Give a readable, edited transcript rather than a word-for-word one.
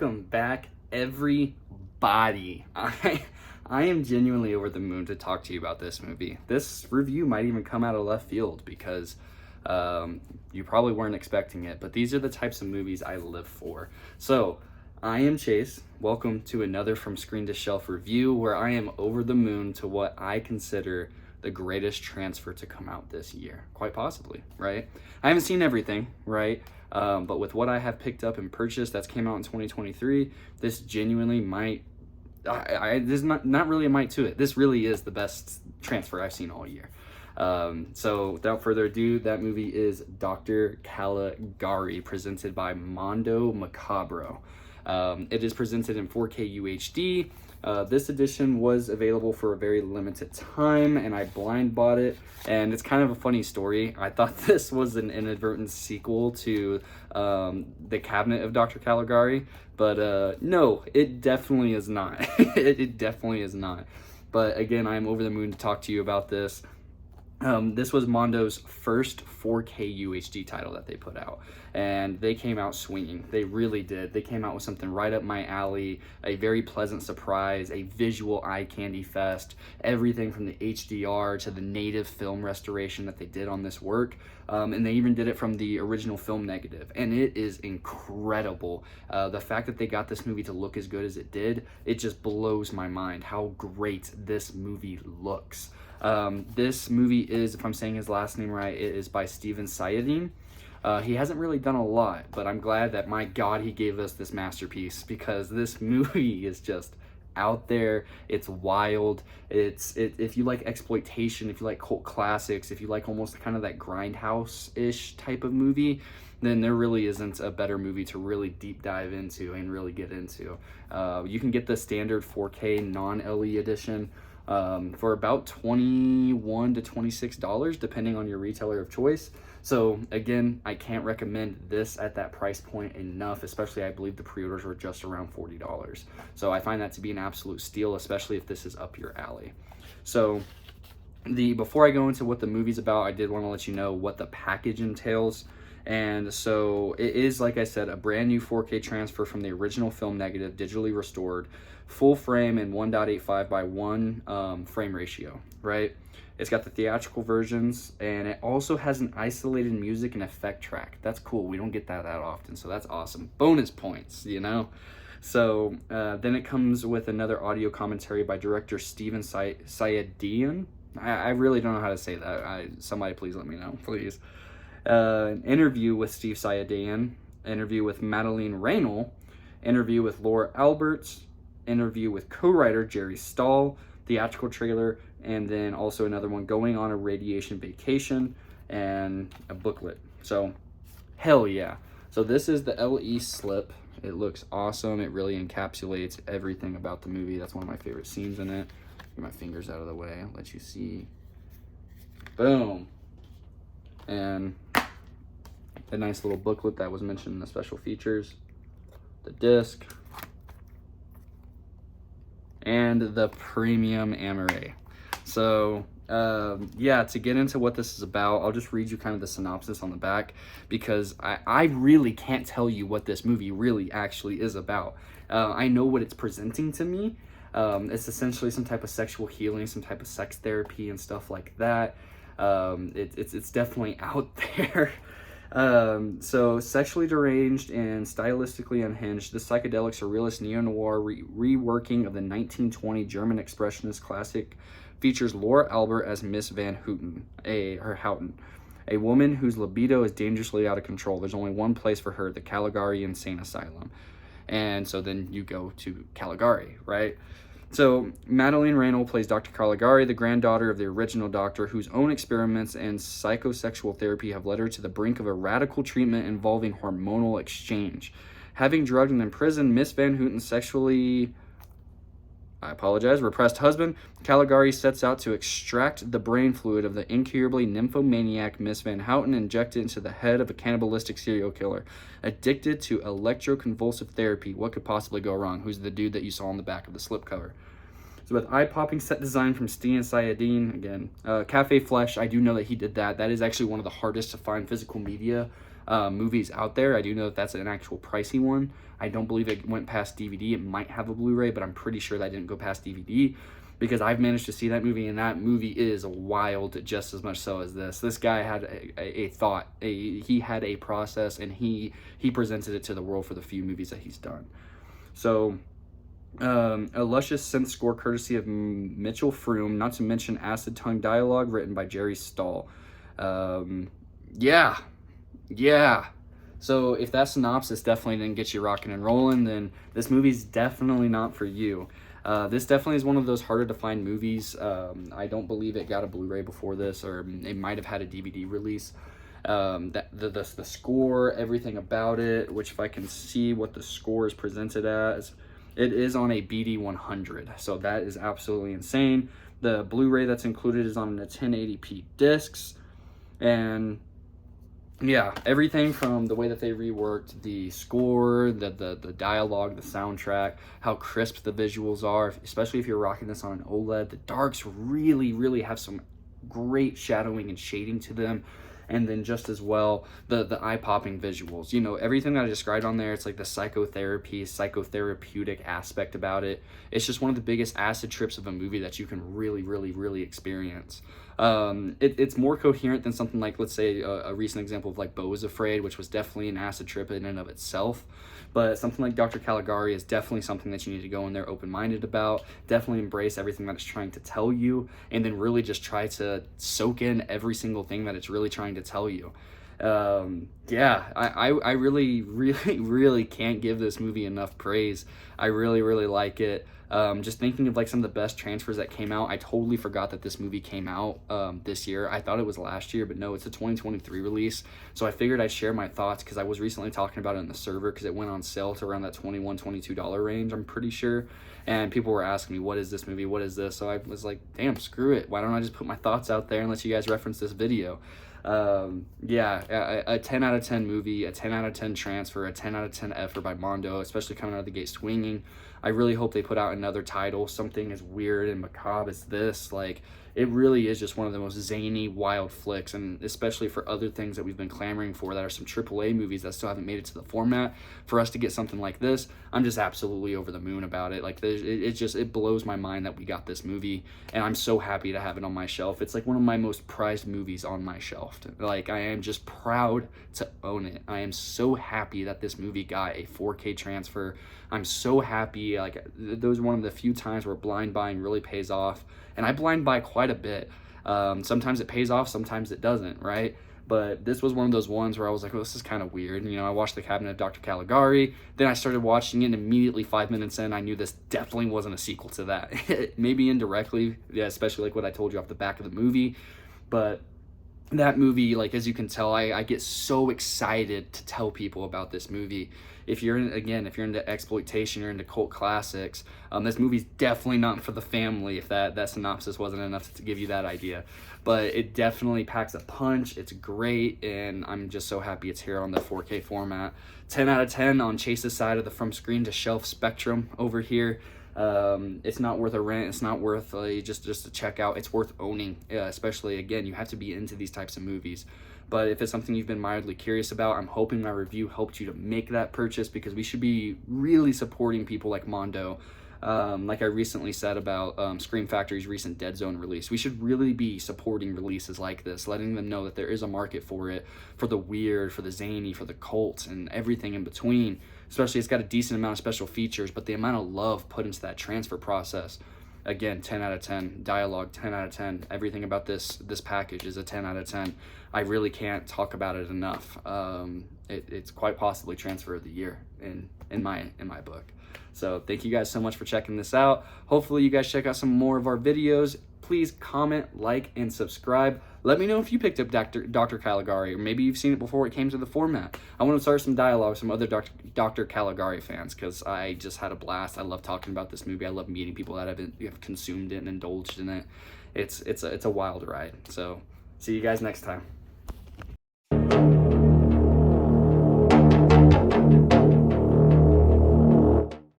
Welcome back, everybody. I am genuinely over the moon to talk to you about this movie. This review might even come out of left field because you probably weren't expecting it, but these are the types of movies I live for. So, I am Chase. Welcome to another From Screen to Shelf review where I am over the moon to what I consider the greatest transfer to come out this year. Quite possibly, right? I haven't seen everything, right? But with what I have picked up and purchased that's came out in 2023, this genuinely might, there's not really a might to it. This really is the best transfer I've seen all year. So without further ado, that movie is Dr. Caligari, presented by Mondo Macabro. It is presented in 4K UHD. This edition was available for a very limited time, and I blind bought it, and it's kind of a funny story. I thought this was an inadvertent sequel to The Cabinet of Dr. Caligari, but no, it definitely is not. It definitely is not. But again, I'm over the moon to talk to you about this. This was Mondo's first 4K UHD title that they put out, and they came out swinging. They really did. They came out with something right up my alley, a very pleasant surprise, a visual eye candy fest, everything from the HDR to the native film restoration that they did on this work, and they even did it from the original film negative, and it is incredible. The fact that they got this movie to look as good as it did, it just blows my mind how great this movie looks. This movie is, if I'm saying his last name right, it is by Steven Sayadine. He hasn't really done a lot, but I'm glad that, my God, he gave us this masterpiece, because this movie is just out there. It's wild. If you like exploitation, if you like cult classics, if you like almost kind of that grindhouse-ish type of movie, then there really isn't a better movie to really deep dive into and really get into. You can get the standard 4K non-LE edition for about $21 to $26, depending on your retailer of choice. So again, I can't recommend this at that price point enough, especially I believe the pre-orders were just around $40. So I find that to be an absolute steal, especially if this is up your alley. So before I go into what the movie's about, I did want to let you know what the package entails. And so it is, like I said, a brand new 4K transfer from the original film negative, digitally restored, full frame and 1.85 by 1 frame ratio, right? It's got the theatrical versions, and it also has an isolated music and effect track. That's cool. We don't get that often, so that's awesome. Bonus points, you know? So then it comes with another audio commentary by director Steven Sayadine. I really don't know how to say that. Somebody please let me know, please. An interview with Steve Sayadine, interview with Madeleine Raynal, interview with Laura Alberts, interview with co-writer Jerry Stahl, theatrical trailer, and then also another one, Going on a Radiation Vacation, and a booklet. So, hell yeah. So this is the LE slip. It looks awesome. It really encapsulates everything about the movie. That's one of my favorite scenes in it. Get my fingers out of the way. I'll let you see. Boom. And a nice little booklet that was mentioned in the special features. The disc. And the premium amore. So yeah, to get into what this is about, I'll just read you kind of the synopsis on the back, because I really can't tell you what this movie really actually is about. I know what it's presenting to me. It's essentially some type of sexual healing, some type of sex therapy and stuff like that. It's definitely out there. So sexually deranged and stylistically unhinged, the psychedelic surrealist neo-noir reworking of the 1920 German expressionist classic features Laura Albert as Miss Van Houten, a woman whose libido is dangerously out of control. There's only one place for her, the Caligari Insane Asylum. And so then you go to Caligari, right? So Madeleine Raynal plays Dr. Caligari, the granddaughter of the original doctor, whose own experiments and psychosexual therapy have led her to the brink of a radical treatment involving hormonal exchange. Having drugged and imprisoned Miss Van Houten's repressed husband, Caligari sets out to extract the brain fluid of the incurably nymphomaniac Miss Van Houten and inject it into the head of a cannibalistic serial killer. Addicted to electroconvulsive therapy, what could possibly go wrong? Who's the dude that you saw on the back of the slipcover? So with eye-popping set design from Steven Sayadine, again, Cafe Flesh, I do know that he did that. That is actually one of the hardest to find physical media movies out there. I do know that that's an actual pricey one. I don't believe it went past DVD. It might have a Blu-ray, but I'm pretty sure that didn't go past DVD, because I've managed to see that movie, and that movie is wild just as much so as this. This guy had a thought, he had a process, and he presented it to the world for the few movies that he's done. So, a luscious synth score courtesy of Mitchell Froom, not to mention acid tongue dialogue written by Jerry Stahl. Yeah. So if that synopsis definitely didn't get you rocking and rolling, then this movie's definitely not for you. This definitely is one of those harder to find movies. I don't believe it got a Blu-ray before this, or it might have had a DVD release. The score, everything about it, which if I can see what the score is presented as, it is on a BD 100, so that is absolutely insane. The Blu-ray that's included is on a 1080p discs, and yeah, everything from the way that they reworked the score, the dialogue, the soundtrack, how crisp the visuals are, especially if you're rocking this on an OLED. The darks really have some great shadowing and shading to them. And then just as well, the eye-popping visuals. You know, everything that I described on there, it's like the psychotherapeutic aspect about it. It's just one of the biggest acid trips of a movie that you can really experience. It's more coherent than something like, let's say, a recent example of like Beau is Afraid, which was definitely an acid trip in and of itself. But something like Dr. Caligari is definitely something that you need to go in there open-minded about. Definitely embrace everything that it's trying to tell you, and then really just try to soak in every single thing that it's really trying to tell you. Yeah, I really can't give this movie enough praise. I really like it. Just thinking of like some of the best transfers that came out, I totally forgot that this movie came out this year. I thought it was last year, but no, it's a 2023 release. So I figured I'd share my thoughts, because I was recently talking about it in the server, because it went on sale to around that $21, $22 range, I'm pretty sure. And people were asking me, what is this movie? What is this? So I was like, damn, screw it. Why don't I just put my thoughts out there and let you guys reference this video? Yeah, a 10 out of 10 movie, a 10 out of 10 transfer, a 10 out of 10 effort by Mondo, especially coming out of the gate swinging. I really hope they put out another title, something as weird and macabre as this. Like, it really is just one of the most zany, wild flicks, and especially for other things that we've been clamoring for that are some AAA movies that still haven't made it to the format. For us to get something like this, I'm just absolutely over the moon about it. Like, it blows my mind that we got this movie, and I'm so happy to have it on my shelf. It's like one of my most prized movies on my shelf. Like, I am just proud to own it. I am so happy that this movie got a 4K transfer. I'm so happy. Like, those are one of the few times where blind buying really pays off, and I blind buy quite a bit. Sometimes it pays off, sometimes it doesn't, right? But this was one of those ones where I was like, well, this is kind of weird. You know, I watched The Cabinet of Dr. Caligari, then I started watching it, and immediately 5 minutes in, I knew this definitely wasn't a sequel to that. Maybe indirectly, yeah, especially like what I told you off the back of the movie. But that movie, like, as you can tell, I get so excited to tell people about this movie. If you're into exploitation, you're into cult classics, this movie's definitely not for the family, if that synopsis wasn't enough to give you that idea. But it definitely packs a punch. It's great, and I'm just so happy it's here on the 4K format. 10 out of 10 on Chase's side of the from screen to shelf spectrum over here. It's not worth a rent. It's not worth just to check out. It's worth owning, especially, again, you have to be into these types of movies. But if it's something you've been mildly curious about, I'm hoping my review helped you to make that purchase, because we should be really supporting people like Mondo. Like I recently said about Scream Factory's recent Dead Zone release. We should really be supporting releases like this, letting them know that there is a market for it, for the weird, for the zany, for the cult, and everything in between. Especially, it's got a decent amount of special features, but the amount of love put into that transfer process, again, 10 out of 10. Dialogue, 10 out of 10. Everything about this package is a 10 out of 10. I really can't talk about it enough. It's quite possibly transfer of the year in my book. So thank you guys so much for checking this out. Hopefully you guys check out some more of our videos. Please comment, like, and subscribe. Let me know if you picked up Dr. Caligari, or maybe you've seen it before it came to the format. I want to start some dialogue with some other Dr. Caligari fans, because I just had a blast. I love talking about this movie. I love meeting people that have consumed it and indulged in it. It's a wild ride. So see you guys next time.